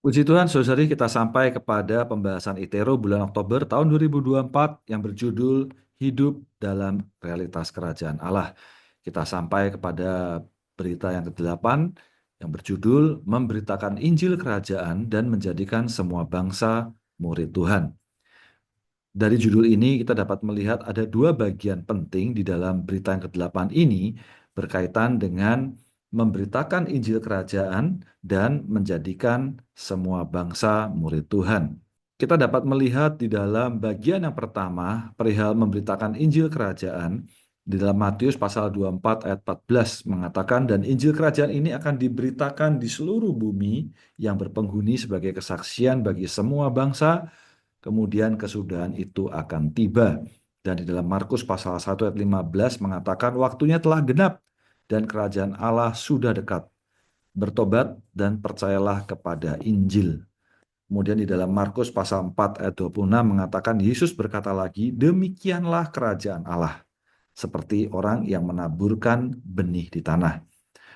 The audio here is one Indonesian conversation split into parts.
Puji Tuhan, saudari, kita sampai kepada pembahasan ITERO bulan Oktober tahun 2024 yang berjudul Hidup dalam Realitas Kerajaan Allah. Kita sampai kepada berita yang ke-8 yang berjudul Memberitakan Injil Kerajaan dan Menjadikan Semua Bangsa Murid Tuhan. Dari judul ini kita dapat melihat ada dua bagian penting di dalam berita yang ke-8 ini berkaitan dengan memberitakan Injil Kerajaan dan menjadikan semua bangsa murid Tuhan. Kita dapat melihat di dalam bagian yang pertama perihal memberitakan Injil Kerajaan di dalam Matius pasal 24 ayat 14 mengatakan, dan Injil Kerajaan ini akan diberitakan di seluruh bumi yang berpenghuni sebagai kesaksian bagi semua bangsa, kemudian kesudahan itu akan tiba. Dan di dalam Markus pasal 1 ayat 15 mengatakan waktunya telah genap dan kerajaan Allah sudah dekat. Bertobat dan percayalah kepada Injil. Kemudian di dalam Markus pasal 4 ayat 26 mengatakan Yesus berkata lagi, demikianlah kerajaan Allah, seperti orang yang menaburkan benih di tanah.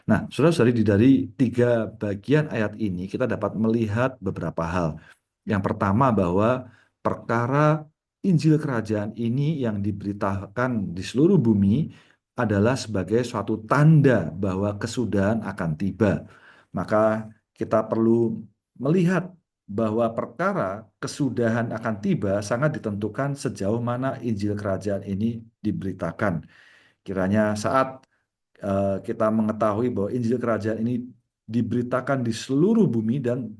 Nah, saudara-saudari, dari tiga bagian ayat ini kita dapat melihat beberapa hal. Yang pertama bahwa perkara Injil Kerajaan ini yang diberitakan di seluruh bumi adalah sebagai suatu tanda bahwa kesudahan akan tiba. Maka kita perlu melihat bahwa perkara kesudahan akan tiba sangat ditentukan sejauh mana Injil Kerajaan ini diberitakan. Kiranya saat kita mengetahui bahwa Injil Kerajaan ini diberitakan di seluruh bumi dan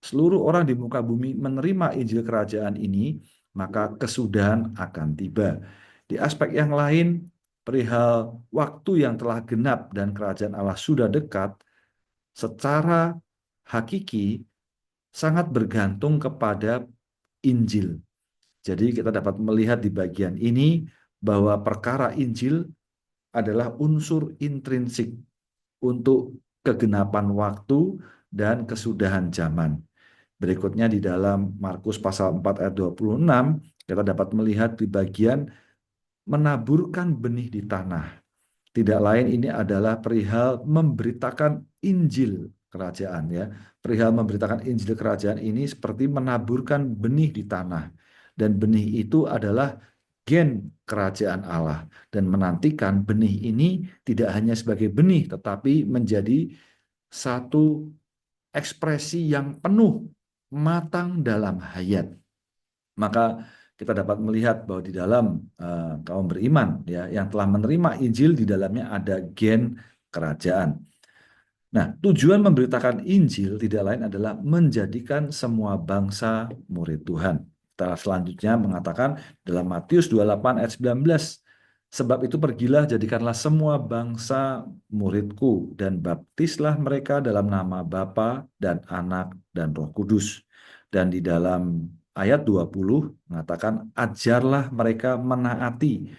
seluruh orang di muka bumi menerima Injil Kerajaan ini, maka kesudahan akan tiba. Di aspek yang lain, perihal waktu yang telah genap dan kerajaan Allah sudah dekat, secara hakiki sangat bergantung kepada Injil. Jadi kita dapat melihat di bagian ini bahwa perkara Injil adalah unsur intrinsik untuk kegenapan waktu dan kesudahan zaman. Berikutnya di dalam Markus pasal 4 ayat 26, kita dapat melihat di bagian menaburkan benih di tanah. Tidak lain ini adalah perihal memberitakan Injil kerajaan, ya. Perihal memberitakan Injil kerajaan ini seperti menaburkan benih di tanah. Dan benih itu adalah gen kerajaan Allah, dan menantikan benih ini tidak hanya sebagai benih tetapi menjadi satu ekspresi yang penuh matang dalam hayat. Maka kita dapat melihat bahwa di dalam kaum beriman, ya, yang telah menerima Injil, di dalamnya ada gen kerajaan. Nah, tujuan memberitakan Injil tidak lain adalah menjadikan semua bangsa murid Tuhan. Kita selanjutnya mengatakan dalam Matius 28 ayat 19, sebab itu pergilah, jadikanlah semua bangsa muridku dan baptislah mereka dalam nama Bapa dan Anak dan Roh Kudus. Dan di dalam ayat 20 mengatakan ajarlah mereka menaati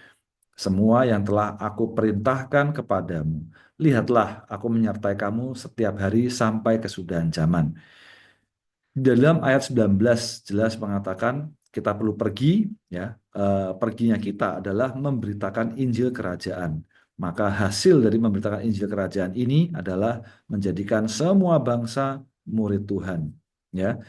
semua yang telah aku perintahkan kepadamu. Lihatlah, aku menyertai kamu setiap hari sampai kesudahan zaman. Dalam ayat 19 jelas mengatakan kita perlu pergi, ya. Perginya kita adalah memberitakan Injil Kerajaan. Maka hasil dari memberitakan Injil Kerajaan ini adalah menjadikan semua bangsa murid Tuhan, ya.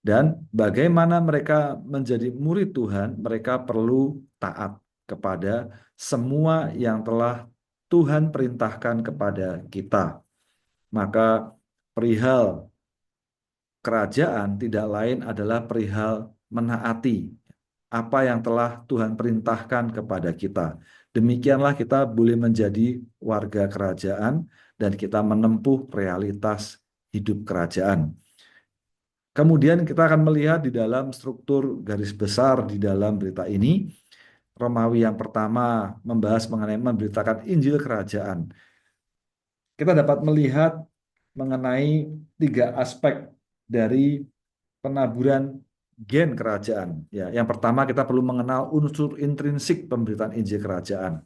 Dan bagaimana mereka menjadi murid Tuhan, mereka perlu taat kepada semua yang telah Tuhan perintahkan kepada kita. Maka perihal kerajaan tidak lain adalah perihal menaati apa yang telah Tuhan perintahkan kepada kita. Demikianlah kita boleh menjadi warga kerajaan dan kita menempuh realitas hidup kerajaan. Kemudian kita akan melihat di dalam struktur garis besar di dalam berita ini, Romawi yang pertama membahas mengenai memberitakan Injil Kerajaan. Kita dapat melihat mengenai tiga aspek dari penaburan gen kerajaan. Ya, yang pertama kita perlu mengenal unsur intrinsik pemberitaan Injil Kerajaan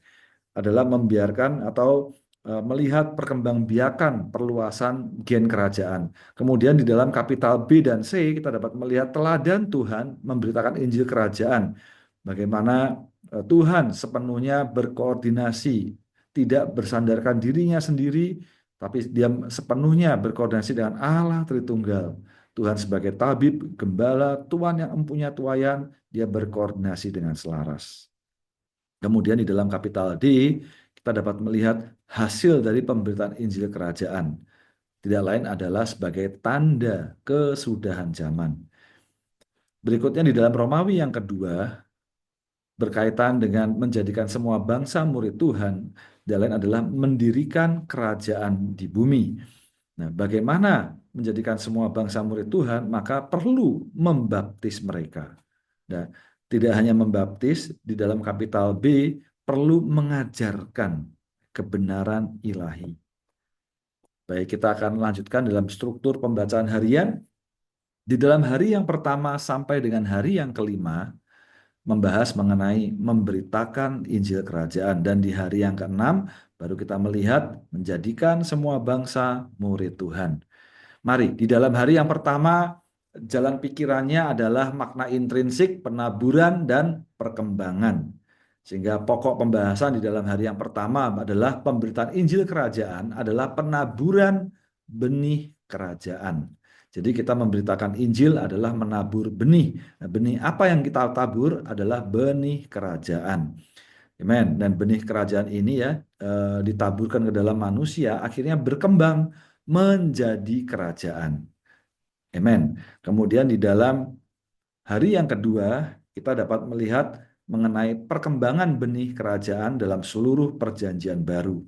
adalah membiarkan atau melihat perkembangbiakan perluasan gen kerajaan. Kemudian di dalam kapital B dan C kita dapat melihat teladan Tuhan memberitakan Injil Kerajaan. Bagaimana Tuhan sepenuhnya berkoordinasi, tidak bersandarkan dirinya sendiri, tapi dia sepenuhnya berkoordinasi dengan Allah Tritunggal. Tuhan sebagai tabib, gembala, Tuhan yang empunya tuayan, dia berkoordinasi dengan selaras. Kemudian di dalam kapital D, kita dapat melihat hasil dari pemberitaan Injil Kerajaan. Tidak lain adalah sebagai tanda kesudahan zaman. Berikutnya di dalam Romawi yang kedua, berkaitan dengan menjadikan semua bangsa murid Tuhan, tidak lain adalah mendirikan kerajaan di bumi. Nah, bagaimana menjadikan semua bangsa murid Tuhan, maka perlu membaptis mereka. Nah, tidak hanya membaptis, di dalam kapital B, perlu mengajarkan kebenaran ilahi. Baik, kita akan lanjutkan dalam struktur pembacaan harian. Di dalam hari yang pertama sampai dengan hari yang kelima, membahas mengenai memberitakan Injil Kerajaan. Dan di hari yang keenam, baru kita melihat menjadikan semua bangsa murid Tuhan. Mari, di dalam hari yang pertama, jalan pikirannya adalah makna intrinsik, penaburan, dan perkembangan. Sehingga pokok pembahasan di dalam hari yang pertama adalah pemberitaan Injil Kerajaan adalah penaburan benih kerajaan. Jadi kita memberitakan Injil adalah menabur benih. Nah, benih apa yang kita tabur adalah benih kerajaan. Amen. Dan benih kerajaan ini ya ditaburkan ke dalam manusia, akhirnya berkembang menjadi kerajaan. Amen. Kemudian di dalam hari yang kedua, kita dapat melihat mengenai perkembangan benih kerajaan dalam seluruh perjanjian baru.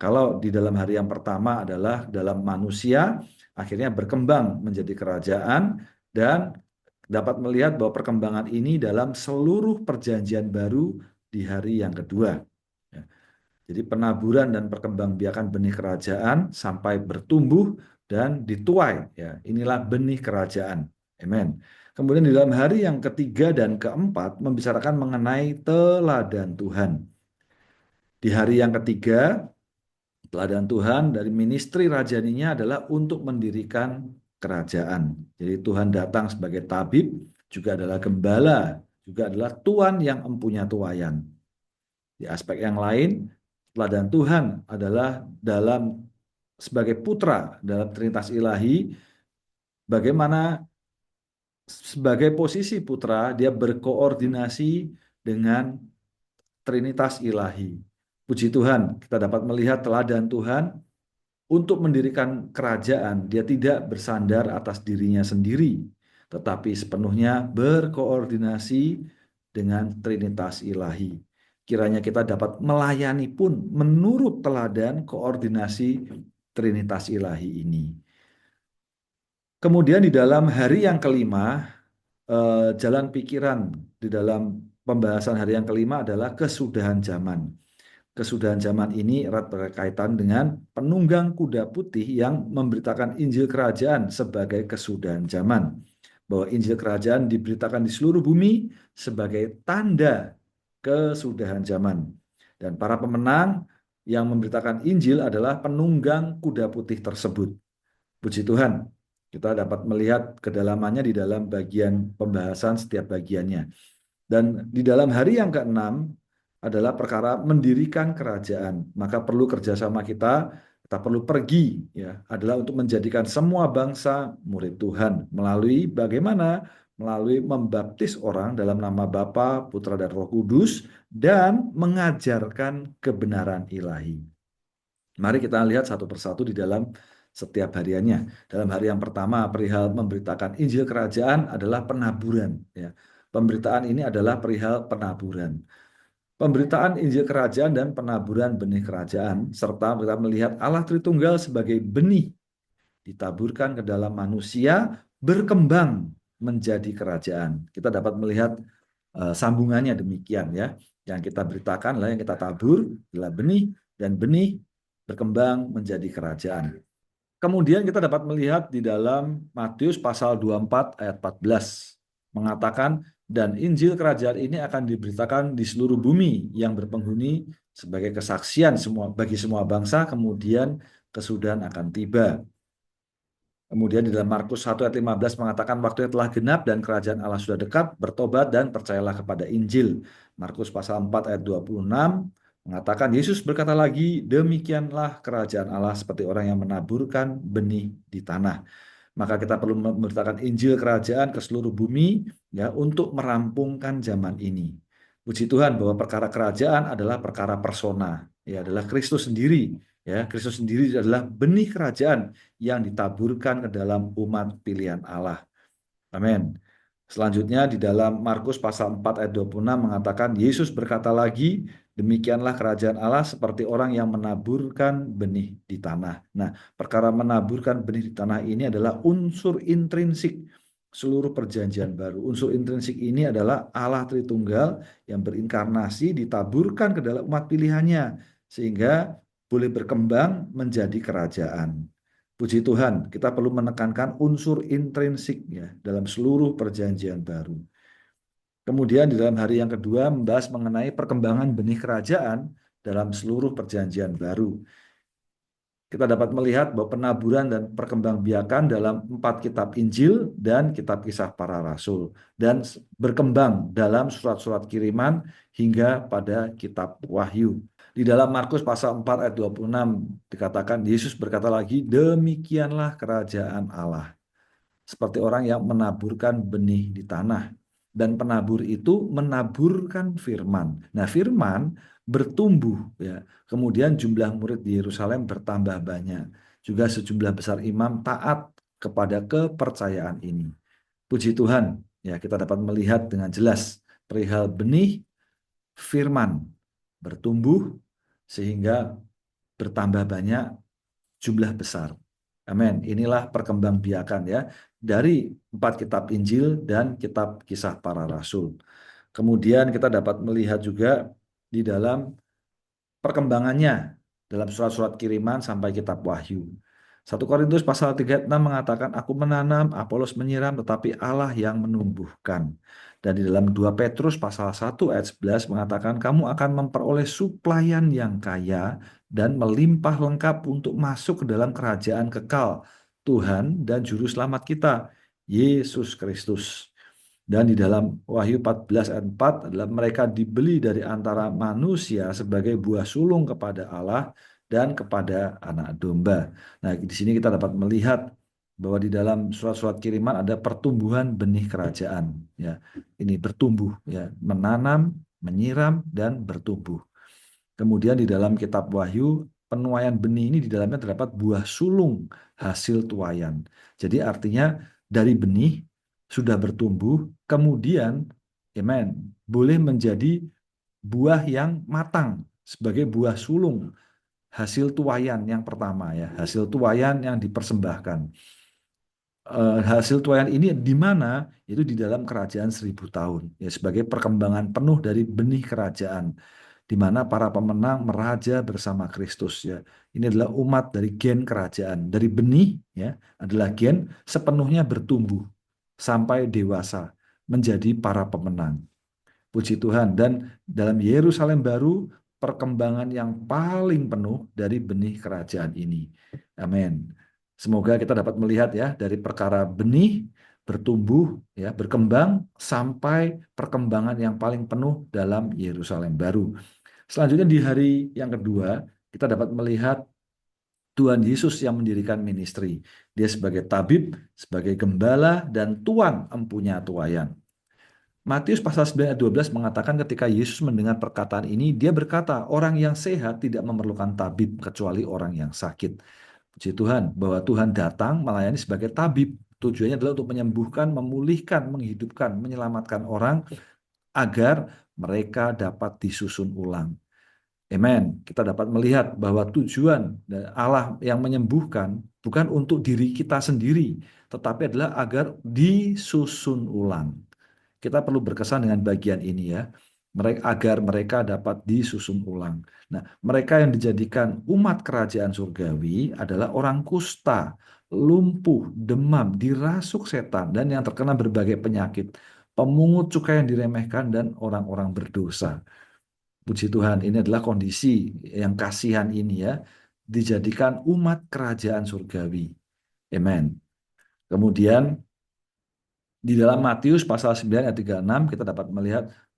Kalau di dalam hari yang pertama adalah dalam manusia, akhirnya berkembang menjadi kerajaan, dan dapat melihat bahwa perkembangan ini dalam seluruh perjanjian baru di hari yang kedua. Jadi penaburan dan perkembangbiakan benih kerajaan sampai bertumbuh dan dituai. Ya, inilah benih kerajaan. Amen. Kemudian di dalam hari yang ketiga dan keempat membicarakan mengenai teladan Tuhan. Di hari yang ketiga, teladan Tuhan dari ministri rajaninya adalah untuk mendirikan kerajaan. Jadi Tuhan datang sebagai tabib, juga adalah gembala, juga adalah Tuhan yang empunya tuayan. Di aspek yang lain, teladan Tuhan adalah dalam sebagai putra dalam Trinitas Ilahi, bagaimana sebagai posisi putra dia berkoordinasi dengan Trinitas Ilahi. Puji Tuhan, kita dapat melihat teladan Tuhan untuk mendirikan kerajaan. Dia tidak bersandar atas dirinya sendiri, tetapi sepenuhnya berkoordinasi dengan Trinitas Ilahi. Kiranya kita dapat melayani pun menurut teladan koordinasi Trinitas Ilahi ini. Kemudian di dalam hari yang kelima, jalan pikiran di dalam pembahasan hari yang kelima adalah kesudahan zaman. Kesudahan zaman ini erat berkaitan dengan penunggang kuda putih yang memberitakan Injil Kerajaan sebagai kesudahan zaman. Bahwa Injil Kerajaan diberitakan di seluruh bumi sebagai tanda kesudahan zaman. Dan para pemenang yang memberitakan Injil adalah penunggang kuda putih tersebut. Puji Tuhan, kita dapat melihat kedalamannya di dalam bagian pembahasan setiap bagiannya. Dan di dalam hari yang keenam adalah perkara mendirikan kerajaan. Maka perlu kerjasama kita perlu pergi, ya, adalah untuk menjadikan semua bangsa murid Tuhan. Melalui bagaimana? Melalui membaptis orang dalam nama Bapa, Putra, dan Roh Kudus, dan mengajarkan kebenaran ilahi. Mari kita lihat satu persatu di dalam setiap hariannya. Dalam hari yang pertama, perihal memberitakan Injil Kerajaan adalah penaburan. Ya. Pemberitaan ini adalah perihal penaburan. Pemberitaan Injil Kerajaan dan penaburan benih kerajaan, serta kita melihat Allah Tritunggal sebagai benih ditaburkan ke dalam manusia, berkembang menjadi kerajaan. Kita dapat melihat sambungannya demikian ya. Yang kita beritakan adalah yang kita tabur adalah benih, dan benih berkembang menjadi kerajaan. Kemudian kita dapat melihat di dalam Matius pasal 24 ayat 14 mengatakan, dan Injil Kerajaan ini akan diberitakan di seluruh bumi yang berpenghuni sebagai kesaksian bagi semua bangsa, kemudian kesudahan akan tiba. Kemudian di dalam Markus 1 ayat 15 mengatakan waktunya telah genap dan kerajaan Allah sudah dekat, bertobat dan percayalah kepada Injil. Markus pasal 4 ayat 26 mengatakan, Yesus berkata lagi, demikianlah kerajaan Allah seperti orang yang menaburkan benih di tanah. Maka kita perlu memberitakan Injil kerajaan ke seluruh bumi ya untuk merampungkan zaman ini. Puji Tuhan bahwa perkara kerajaan adalah perkara persona, ya adalah Kristus sendiri, ya Kristus sendiri adalah benih kerajaan yang ditaburkan ke dalam umat pilihan Allah. Amin. Selanjutnya di dalam Markus pasal 4 ayat 26 mengatakan Yesus berkata lagi, demikianlah kerajaan Allah seperti orang yang menaburkan benih di tanah. Nah, perkara menaburkan benih di tanah ini adalah unsur intrinsik seluruh perjanjian baru. Unsur intrinsik ini adalah Allah Tritunggal yang berinkarnasi ditaburkan ke dalam umat pilihannya sehingga boleh berkembang menjadi kerajaan. Puji Tuhan, kita perlu menekankan unsur intrinsik ya dalam seluruh perjanjian baru. Kemudian di dalam hari yang kedua membahas mengenai perkembangan benih kerajaan dalam seluruh perjanjian baru. Kita dapat melihat bahwa penaburan dan perkembangbiakan dalam 4 kitab Injil dan kitab Kisah Para Rasul dan berkembang dalam surat-surat kiriman hingga pada kitab Wahyu. Di dalam Markus pasal 4 ayat 26 dikatakan Yesus berkata lagi, demikianlah kerajaan Allah. Seperti orang yang menaburkan benih di tanah. Dan penabur itu menaburkan firman. Nah, firman bertumbuh ya. Kemudian jumlah murid di Yerusalem bertambah banyak. Juga sejumlah besar imam taat kepada kepercayaan ini. Puji Tuhan, ya kita dapat melihat dengan jelas perihal benih firman bertumbuh sehingga bertambah banyak jumlah besar. Amin. Inilah perkembangbiakan ya dari 4 kitab Injil dan kitab Kisah Para Rasul. Kemudian kita dapat melihat juga di dalam perkembangannya dalam surat-surat kiriman sampai kitab Wahyu. 1 Korintus pasal 3:6 mengatakan, aku menanam, Apolos menyiram, tetapi Allah yang menumbuhkan. Dan di dalam 2 Petrus pasal 1 ayat 11 mengatakan, kamu akan memperoleh suplaian yang kaya dan melimpah lengkap untuk masuk ke dalam kerajaan kekal Tuhan dan Juru Selamat kita, Yesus Kristus. Dan di dalam Wahyu 14 ayat 4 adalah mereka dibeli dari antara manusia sebagai buah sulung kepada Allah dan kepada anak domba. Nah, di sini kita dapat melihat bahwa di dalam surat-surat kiriman ada pertumbuhan benih kerajaan. Ya, ini bertumbuh, ya, menanam, menyiram, dan bertumbuh. Kemudian di dalam kitab Wahyu, penuaian benih ini di dalamnya terdapat buah sulung hasil tuaian. Jadi artinya dari benih sudah bertumbuh, kemudian amen, boleh menjadi buah yang matang sebagai buah sulung hasil tuaian yang pertama ya, hasil tuaian yang dipersembahkan. Hasil tuaian ini di mana? Itu di dalam kerajaan 1000 tahun ya, sebagai perkembangan penuh dari benih kerajaan di mana para pemenang meraja bersama Kristus ya. Ini adalah umat dari gen kerajaan, dari benih ya, adalah gen sepenuhnya bertumbuh sampai dewasa menjadi para pemenang. Puji Tuhan. Dan dalam Yerusalem baru perkembangan yang paling penuh dari benih kerajaan ini. Amin. Semoga kita dapat melihat ya dari perkara benih bertumbuh ya, berkembang sampai perkembangan yang paling penuh dalam Yerusalem baru. Selanjutnya di hari yang kedua, kita dapat melihat Tuhan Yesus yang mendirikan ministry. Dia sebagai tabib, sebagai gembala, dan tuan empunya tuayan. Matius pasal 9 ayat 12 mengatakan ketika Yesus mendengar perkataan ini, dia berkata, orang yang sehat tidak memerlukan tabib kecuali orang yang sakit. Puji Tuhan, bahwa Tuhan datang melayani sebagai tabib. Tujuannya adalah untuk menyembuhkan, memulihkan, menghidupkan, menyelamatkan orang agar mereka dapat disusun ulang. Amen. Kita dapat melihat bahwa tujuan Allah yang menyembuhkan bukan untuk diri kita sendiri, tetapi adalah agar disusun ulang. Kita perlu berkesan dengan bagian ini ya, agar mereka dapat disusun ulang. Nah, mereka yang dijadikan umat kerajaan surgawi adalah orang kusta, lumpuh, demam, dirasuk setan, dan yang terkena berbagai penyakit, pemungut cukai yang diremehkan, dan orang-orang berdosa. Puji Tuhan, ini adalah kondisi yang kasihan ini ya, dijadikan umat kerajaan surgawi. Amen. Kemudian di dalam Matius pasal 9 ayat 36 kita dapat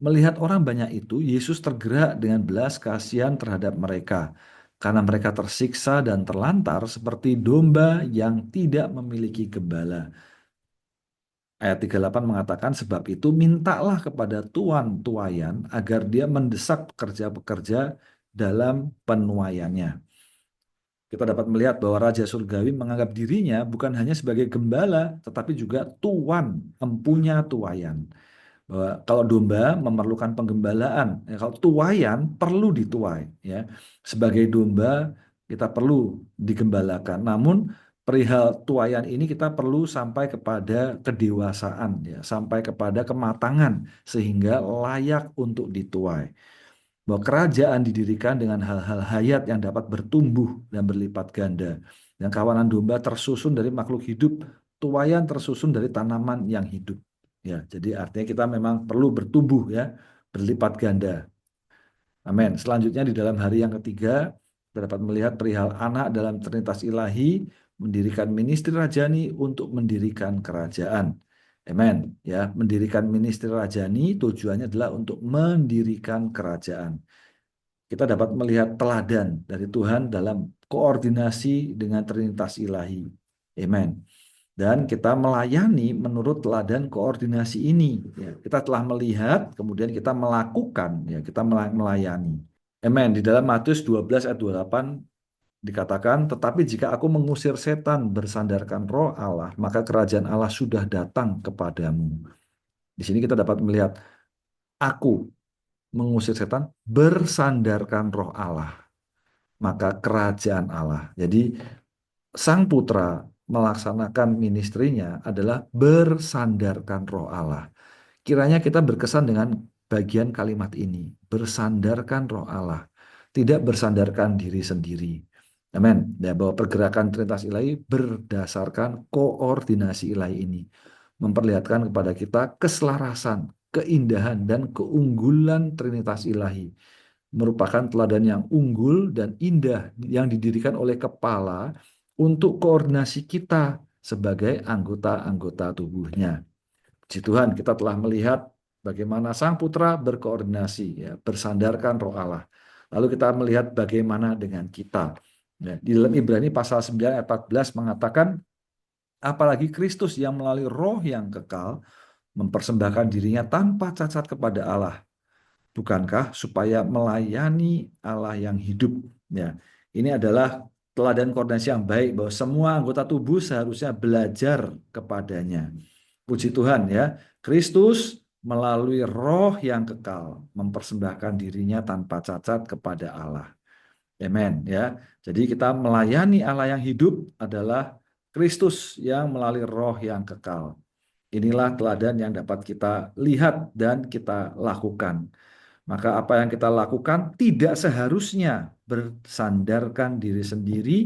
melihat orang banyak itu, Yesus tergerak dengan belas kasihan terhadap mereka karena mereka tersiksa dan terlantar seperti domba yang tidak memiliki gembala. Ayat 38 mengatakan, sebab itu mintalah kepada tuan tuayan agar dia mendesak pekerja-pekerja dalam penuaiannya. Kita dapat melihat bahwa Raja Surgawi menganggap dirinya bukan hanya sebagai gembala, tetapi juga tuan, empunya tuayan. Bahwa kalau domba memerlukan penggembalaan, ya, kalau tuayan perlu dituai, ya. Sebagai domba kita perlu digembalakan. Namun perihal tuayan ini kita perlu sampai kepada kedewasaan, ya, sampai kepada kematangan sehingga layak untuk dituai. Bahwa kerajaan didirikan dengan hal-hal hayat yang dapat bertumbuh dan berlipat ganda. Dan kawanan domba tersusun dari makhluk hidup, tuayan tersusun dari tanaman yang hidup. Ya, jadi artinya kita memang perlu bertumbuh, ya, berlipat ganda. Amin. Selanjutnya di dalam hari yang ketiga, kita dapat melihat perihal anak dalam Trinitas Ilahi mendirikan ministry rajani untuk mendirikan kerajaan. Amin. Ya, mendirikan ministry rajani tujuannya adalah untuk mendirikan kerajaan. Kita dapat melihat teladan dari Tuhan dalam koordinasi dengan Trinitas Ilahi. Amin. Dan kita melayani menurut teladan koordinasi ini. Ya, kita telah melihat, kemudian kita melakukan, ya, kita melayani. Amin. Di dalam Matius 12 ayat 28 dikatakan, tetapi jika aku mengusir setan bersandarkan roh Allah, maka kerajaan Allah sudah datang kepadamu. Di sini kita dapat melihat, aku mengusir setan bersandarkan roh Allah, maka kerajaan Allah. Jadi Sang Putra melaksanakan ministrinya adalah bersandarkan roh Allah. Kiranya kita berkesan dengan bagian kalimat ini, bersandarkan roh Allah, tidak bersandarkan diri sendiri. Amin. Ya, bahwa pergerakan Trinitas Ilahi berdasarkan koordinasi ilahi ini. Memperlihatkan kepada kita keselarasan, keindahan, dan keunggulan Trinitas Ilahi. Merupakan teladan yang unggul dan indah yang didirikan oleh kepala untuk koordinasi kita sebagai anggota-anggota tubuhnya. Puji Tuhan, kita telah melihat bagaimana Sang Putra berkoordinasi, ya, bersandarkan roh Allah. Lalu kita melihat bagaimana dengan kita. Ya, di dalam Ibrani pasal 9 ayat 14 mengatakan, apalagi Kristus yang melalui roh yang kekal mempersembahkan dirinya tanpa cacat kepada Allah. Bukankah supaya melayani Allah yang hidup? Ya, ini adalah teladan koordinasi yang baik bahwa semua anggota tubuh seharusnya belajar kepadanya. Puji Tuhan, ya, Kristus melalui roh yang kekal mempersembahkan dirinya tanpa cacat kepada Allah. Amen, ya. Jadi kita melayani Allah yang hidup adalah Kristus yang melalui roh yang kekal. Inilah teladan yang dapat kita lihat dan kita lakukan. Maka apa yang kita lakukan tidak seharusnya bersandarkan diri sendiri,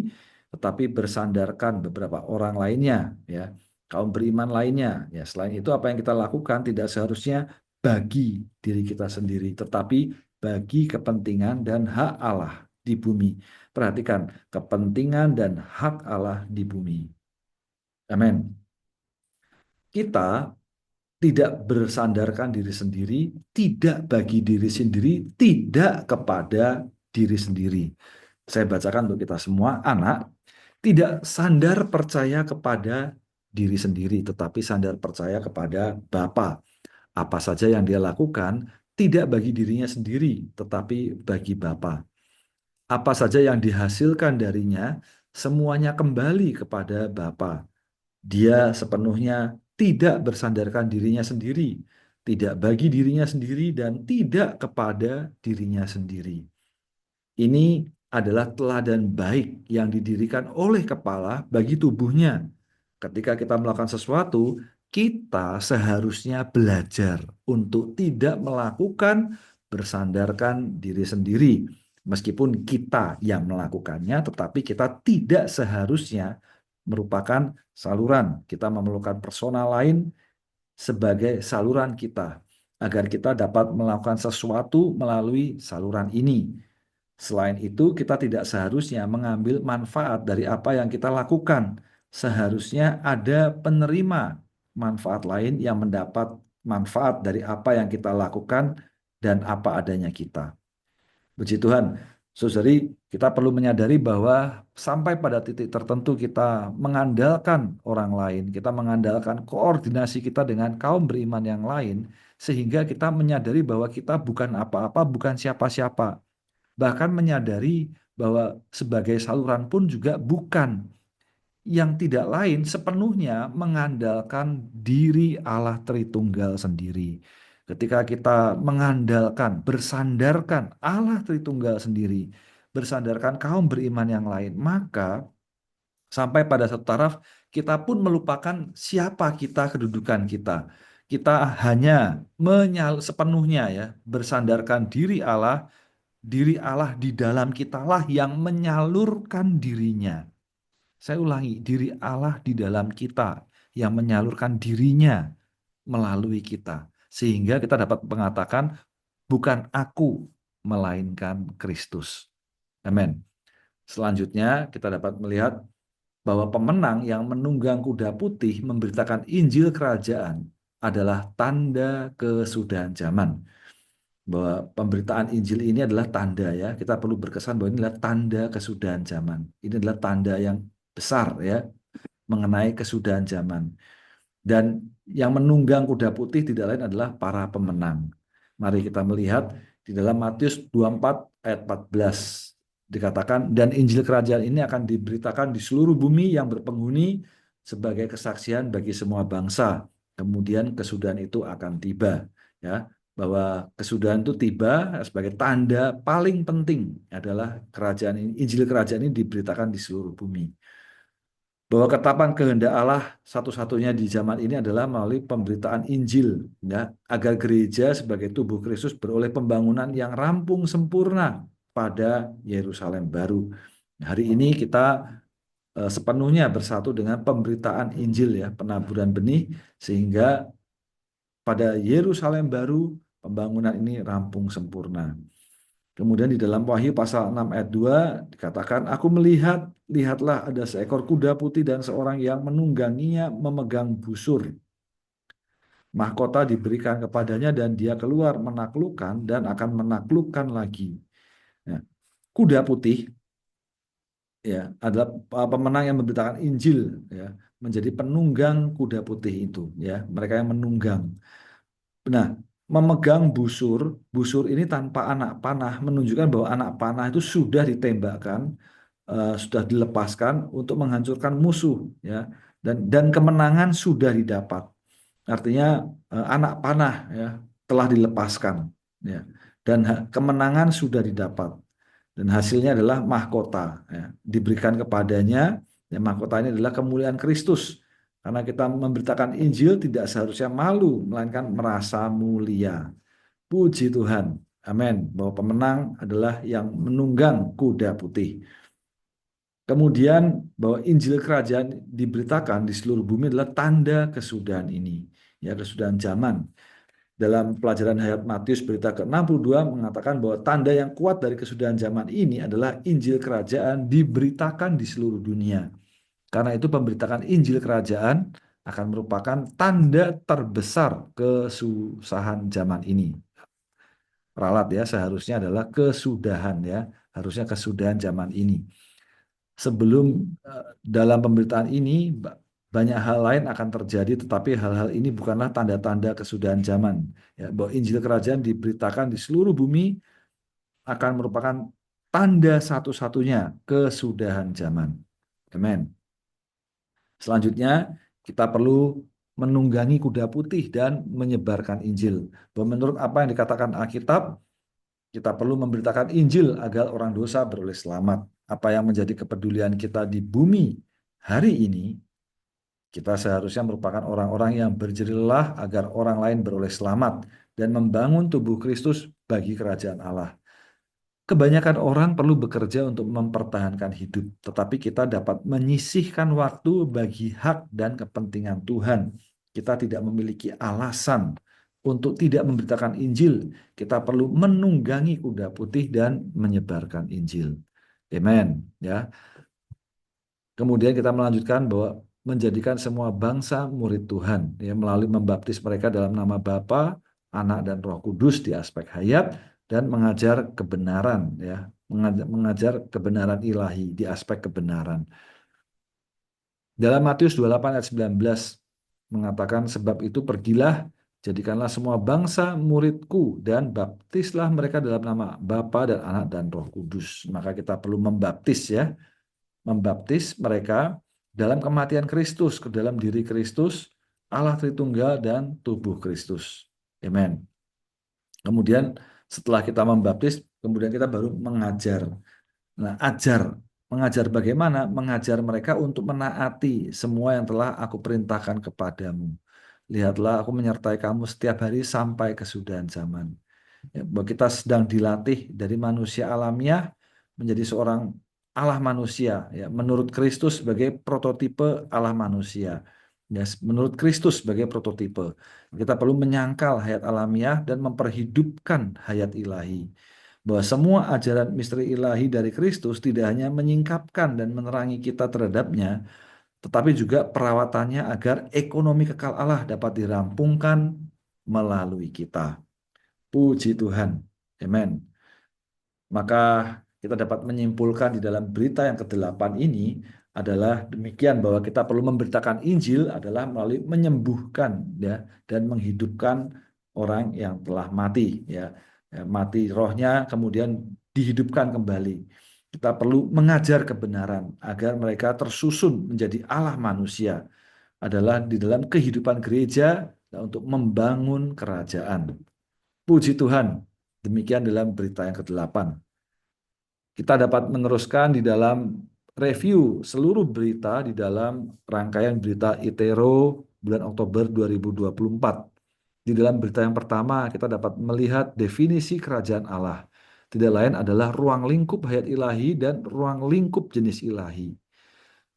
tetapi bersandarkan beberapa orang lainnya, ya, kaum beriman lainnya. Ya, selain itu apa yang kita lakukan tidak seharusnya bagi diri kita sendiri, tetapi bagi kepentingan dan hak Allah di bumi. Perhatikan, kepentingan dan hak Allah di bumi. Amin. Kita tidak bersandarkan diri sendiri, tidak bagi diri sendiri, tidak kepada diri sendiri. Saya bacakan untuk kita semua. Anak tidak sandar percaya kepada diri sendiri, tetapi sandar percaya kepada Bapa. Apa saja yang dia lakukan, tidak bagi dirinya sendiri, tetapi bagi Bapa. Apa saja yang dihasilkan darinya, semuanya kembali kepada Bapa. Dia sepenuhnya tidak bersandarkan dirinya sendiri, tidak bagi dirinya sendiri, dan tidak kepada dirinya sendiri. Ini adalah teladan baik yang didirikan oleh kepala bagi tubuhnya. Ketika kita melakukan sesuatu, kita seharusnya belajar untuk tidak melakukan bersandarkan diri sendiri. Meskipun kita yang melakukannya, tetapi kita tidak seharusnya merupakan saluran. Kita memerlukan personal lain sebagai saluran kita, agar kita dapat melakukan sesuatu melalui saluran ini. Selain itu, kita tidak seharusnya mengambil manfaat dari apa yang kita lakukan. Seharusnya ada penerima manfaat lain yang mendapat manfaat dari apa yang kita lakukan dan apa adanya kita. Puji Tuhan, Saudari, kita perlu menyadari bahwa sampai pada titik tertentu kita mengandalkan orang lain, kita mengandalkan koordinasi kita dengan kaum beriman yang lain, sehingga kita menyadari bahwa kita bukan apa-apa, bukan siapa-siapa. Bahkan menyadari bahwa sebagai saluran pun juga bukan, yang tidak lain sepenuhnya mengandalkan diri Allah Tritunggal sendiri. Ketika kita mengandalkan, bersandarkan Allah Tritunggal sendiri, bersandarkan kaum beriman yang lain, maka sampai pada satu taraf kita pun melupakan siapa kita, kedudukan kita. Kita hanya sepenuhnya ya bersandarkan diri Allah di dalam kitalah yang menyalurkan dirinya. Saya ulangi, diri Allah di dalam kita yang menyalurkan dirinya melalui kita. Sehingga kita dapat mengatakan, bukan aku, melainkan Kristus. Amin. Selanjutnya kita dapat melihat bahwa pemenang yang menunggang kuda putih memberitakan Injil Kerajaan adalah tanda kesudahan zaman. Bahwa pemberitaan Injil ini adalah tanda ya. Kita perlu berkesan bahwa ini adalah tanda kesudahan zaman. Ini adalah tanda yang besar ya mengenai kesudahan zaman. Dan yang menunggang kuda putih tidak lain adalah para pemenang. Mari kita melihat di dalam Matius 24 ayat 14 dikatakan, dan Injil Kerajaan ini akan diberitakan di seluruh bumi yang berpenghuni sebagai kesaksian bagi semua bangsa. Kemudian kesudahan itu akan tiba. Ya, bahwa kesudahan itu tiba sebagai tanda paling penting adalah kerajaan ini, Injil Kerajaan ini diberitakan di seluruh bumi. Bahwa ketetapan kehendak Allah satu-satunya di zaman ini adalah melalui pemberitaan Injil, ya, agar gereja sebagai tubuh Kristus beroleh pembangunan yang rampung sempurna pada Yerusalem baru. Hari ini kita sepenuhnya bersatu dengan pemberitaan Injil ya, penaburan benih, sehingga pada Yerusalem baru pembangunan ini rampung sempurna. Kemudian di dalam Wahyu pasal 6 ayat 2 dikatakan, aku melihat, lihatlah ada seekor kuda putih dan seorang yang menungganginya memegang busur. Mahkota diberikan kepadanya dan dia keluar menaklukkan dan akan menaklukkan lagi. Nah, kuda putih ya adalah pemenang yang memberitakan Injil ya, menjadi penunggang kuda putih itu ya, mereka yang menunggang. Nah, memegang busur, busur ini tanpa anak panah menunjukkan bahwa anak panah itu sudah ditembakkan, sudah dilepaskan untuk menghancurkan musuh, ya, dan kemenangan sudah didapat. Artinya anak panah ya telah dilepaskan, ya, dan kemenangan sudah didapat. Dan hasilnya adalah mahkota, ya, diberikan kepadanya. Ya, mahkota ini adalah kemuliaan Kristus. Karena kita memberitakan Injil tidak seharusnya malu, melainkan merasa mulia. Puji Tuhan. Amin. Bahwa pemenang adalah yang menunggang kuda putih. Kemudian bahwa Injil Kerajaan diberitakan di seluruh bumi adalah tanda kesudahan ini. Ya, kesudahan zaman. Dalam pelajaran Hayat Matius berita ke-62 mengatakan bahwa tanda yang kuat dari kesudahan zaman ini adalah Injil Kerajaan diberitakan di seluruh dunia. Karena itu pemberitakan Injil Kerajaan akan merupakan tanda terbesar kesusahan zaman ini. Ralat ya, seharusnya adalah kesudahan ya, harusnya kesudahan zaman ini. Sebelum dalam pemberitaan ini banyak hal lain akan terjadi, tetapi hal-hal ini bukanlah tanda-tanda kesudahan zaman. Ya, bahwa Injil Kerajaan diberitakan di seluruh bumi akan merupakan tanda satu-satunya kesudahan zaman. Amin. Selanjutnya, kita perlu menunggangi kuda putih dan menyebarkan Injil. Bahwa menurut apa yang dikatakan Alkitab, kita perlu memberitakan Injil agar orang dosa beroleh selamat. Apa yang menjadi kepedulian kita di bumi hari ini, kita seharusnya merupakan orang-orang yang berjerilah agar orang lain beroleh selamat dan membangun tubuh Kristus bagi kerajaan Allah. Kebanyakan orang perlu bekerja untuk mempertahankan hidup, tetapi kita dapat menyisihkan waktu bagi hak dan kepentingan Tuhan. Kita tidak memiliki alasan untuk tidak memberitakan Injil. Kita perlu menunggangi kuda putih dan menyebarkan Injil. Amen. Ya. Kemudian kita melanjutkan bahwa menjadikan semua bangsa murid Tuhan, ya, melalui membaptis mereka dalam nama Bapa, Anak dan Roh Kudus di aspek hayat, dan mengajar kebenaran ya mengajar kebenaran ilahi di aspek kebenaran. Dalam Matius 28 ayat 19 mengatakan, sebab itu pergilah, jadikanlah semua bangsa muridku dan baptislah mereka dalam nama Bapa dan Anak dan Roh Kudus. Maka kita perlu membaptis ya, membaptis mereka dalam kematian Kristus, ke dalam diri Kristus, Allah Tritunggal dan tubuh Kristus. Amen. Kemudian setelah kita membaptis, kemudian kita baru mengajar. Nah, mengajar bagaimana? Mengajar mereka untuk menaati semua yang telah aku perintahkan kepadamu. Lihatlah, aku menyertai kamu setiap hari sampai kesudahan zaman. Ya, bahwa kita sedang dilatih dari manusia alamiah menjadi seorang Allah manusia, ya, menurut Kristus sebagai prototipe Allah manusia. Ya, menurut Kristus sebagai prototipe. Kita perlu menyangkal hayat alamiah dan memperhidupkan hayat ilahi. Bahwa semua ajaran misteri ilahi dari Kristus tidak hanya menyingkapkan dan menerangi kita terhadapnya, tetapi juga perawatannya agar ekonomi kekal Allah dapat dirampungkan melalui kita. Puji Tuhan. Amen. Maka kita dapat menyimpulkan di dalam berita yang ke-8 ini adalah demikian, bahwa kita perlu memberitakan Injil adalah melalui menyembuhkan ya dan menghidupkan orang yang telah mati ya. Mati rohnya kemudian dihidupkan kembali. Kita perlu mengajar kebenaran agar mereka tersusun menjadi Allah manusia, adalah di dalam kehidupan gereja untuk membangun kerajaan. Puji Tuhan. Demikian dalam berita yang ke-8. Kita dapat meneruskan di dalam review seluruh berita di dalam rangkaian berita ITERO bulan Oktober 2024. Di dalam berita yang pertama, kita dapat melihat definisi kerajaan Allah. Tidak lain adalah ruang lingkup hayat ilahi dan ruang lingkup jenis ilahi.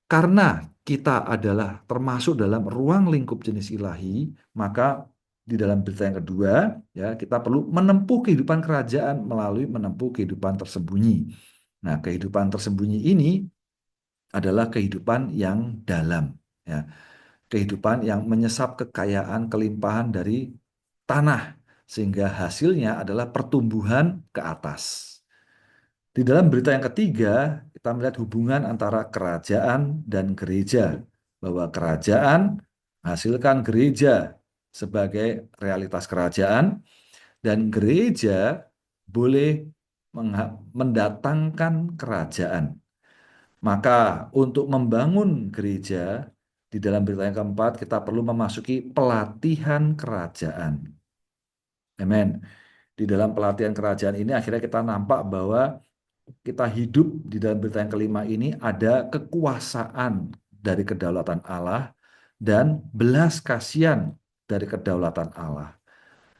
Karena kita adalah termasuk dalam ruang lingkup jenis ilahi, maka di dalam berita yang kedua, ya, kita perlu menempuh kehidupan kerajaan melalui menempuh kehidupan tersembunyi. Nah, kehidupan tersembunyi ini adalah kehidupan yang dalam, ya. Kehidupan yang menyesap kekayaan kelimpahan dari tanah, sehingga hasilnya adalah pertumbuhan ke atas. Di dalam berita yang ketiga, kita melihat hubungan antara kerajaan dan gereja, bahwa kerajaan menghasilkan gereja sebagai realitas kerajaan, dan gereja boleh mendatangkan kerajaan. Maka untuk membangun gereja, di dalam berita yang keempat, kita perlu memasuki pelatihan kerajaan. Amen. Di dalam pelatihan kerajaan ini akhirnya kita nampak bahwa kita hidup di dalam berita yang kelima ini ada kekuasaan dari kedaulatan Allah dan belas kasihan dari kedaulatan Allah.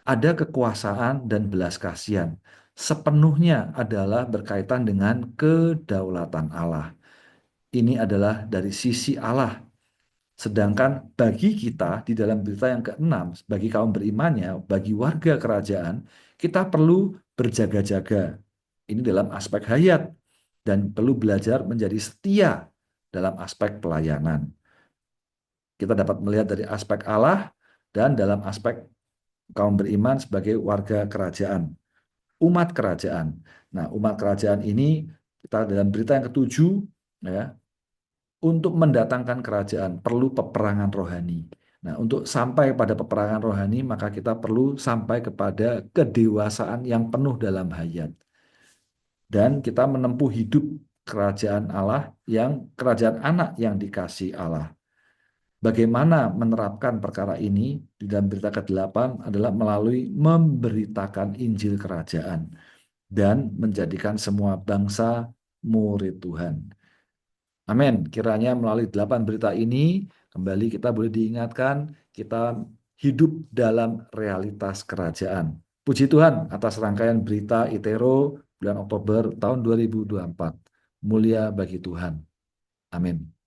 Ada kekuasaan dan belas kasihan. Sepenuhnya adalah berkaitan dengan kedaulatan Allah. Ini adalah dari sisi Allah. Sedangkan bagi kita di dalam berita yang keenam, bagi kaum berimannya, bagi warga kerajaan, kita perlu berjaga-jaga. Ini dalam aspek hayat dan perlu belajar menjadi setia dalam aspek pelayanan. Kita dapat melihat dari aspek Allah dan dalam aspek kaum beriman sebagai warga kerajaan, umat kerajaan. Nah, umat kerajaan ini kita dalam berita yang ketujuh, ya, untuk mendatangkan kerajaan perlu peperangan rohani. Nah, untuk sampai pada peperangan rohani, maka kita perlu sampai kepada kedewasaan yang penuh dalam hayat. Dan kita menempuh hidup kerajaan Allah, yang kerajaan anak yang dikasih Allah. Bagaimana menerapkan perkara ini di dalam berita ke-8 adalah melalui memberitakan Injil kerajaan dan menjadikan semua bangsa murid Tuhan. Amin. Kiranya melalui 8 berita ini, kembali kita boleh diingatkan, kita hidup dalam realitas kerajaan. Puji Tuhan atas rangkaian berita ITERO bulan Oktober tahun 2024. Mulia bagi Tuhan. Amin.